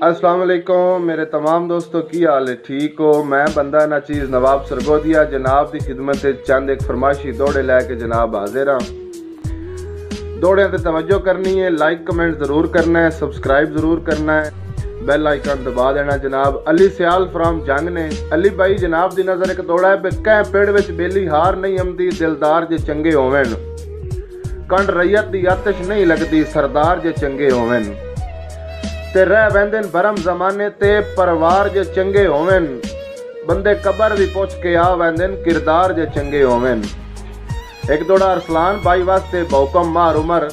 अस्सलाम वालेकुम मेरे तमाम दोस्तों की हाल है, ठीक हो। मैं बंदा ना चीज़ नवाब सरगोदिया जनाब की खिदमत चंद एक फरमाइशी दौड़े लैके जनाब हाजिर हाँ। दौड़िया ते तवज्जो करनी है, लाइक कमेंट ज़रूर करना है, सब्सक्राइब ज़रूर करना है, बेल आइकन दबा देना। जनाब अली सियाल फ्राम जंग ने अली भाई जनाब की नज़र एक दौड़ा है कै पेड़ विच बेली हार नहीं आती, दिलदार जे चंगे होवन, कंड रैयत की आतिश नहीं लगती, सरदार जे चंगे होवन, ते रह वैंदन भरम जमाने ते परिवार जे चंगे होवन, बंदे कबर भी पुछ के आ वैंदन किरदार जे चंगे होवन। एक दौड़ा अरसलान भाई वास्ते बहुकम मार उमर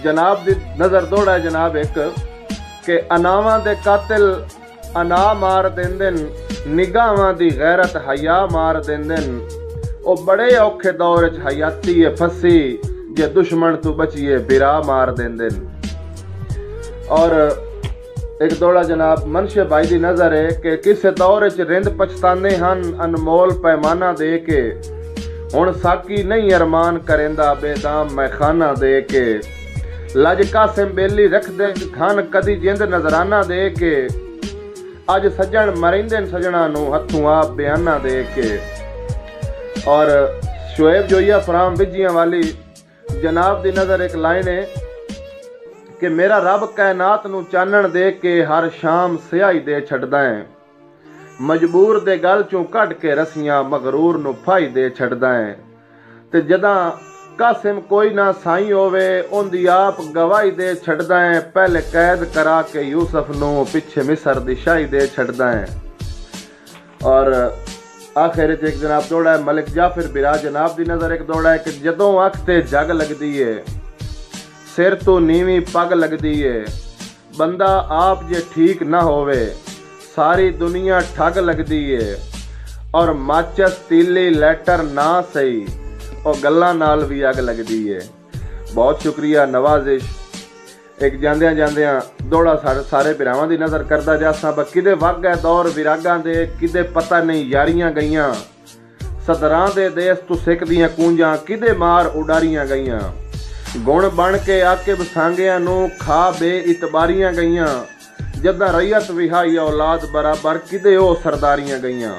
जनाब दी नज़र दौड़ा है जनाब एक के अनावां दे कातिल अना मार देंदन, निगाहां दी गैरत हया मार देंदन, ओ बड़े औखे दौर च हयाती है फसी, जे दुश्मन तू बचिए बिरा मार देंदन। और एक दौड़ा जनाब मनशे भाई की नज़र है कि किस दौर च रिंद पछताने हन अनमोल पैमाना दे के, हुण साकी नहीं अरमान करेंदा बेदाम मैखाना दे के, लज कासिम बेली रख दे खान कदी जिंद नजराना दे के, अज सज्जन मरेंदे सजना नू हथों आप बयाना दे के। और शुएब जोइया फराम विजियां वाली जनाब की नज़र एक लाइन है कि मेरा रब कायनात नू चानण दे के हर शाम स्याही दे छड्डदा है, मजबूर दे गल चों कढ के रस्सियां मगरूर नू फाई दे छड्डदा है, ते जदां कासिम कोई ना साई होवे उंदी आप गवाही दे छड्डदा है, पहले कैद करा के यूसुफ नू पिछे मिस्र दी शाही दे छड्डदा है। और आखिर एक जनाब दौड़ा है मलिक जाफिर बिरा जनाब की नज़र एक दौड़ा है कि जदों अख ते जग लगदी है, सिर तो नीवी पग लगती है, बंदा आप जे ठीक ना होवे सारी दुनिया ठग लगती है, और माचस तीली लैटर ना सही और गल्लां नाल भी अग लगती है। बहुत शुक्रिया नवाजिश। एक जांदियां जांदियां दौड़ा सारे भरावां दी नज़र करदा जासा किदे वग है दौर विरागां दे, किदे पता नहीं यारियां गईयां, सदरां दे देस तू सिख दियां कूंजां किदे मार उडारियां गईयां, गुण बन के आके बसांगियां नू खा बे इतबारियां गईयां, जदा रैयत विहाई औलाद बराबर किदे ओ सरदारियां गईयां।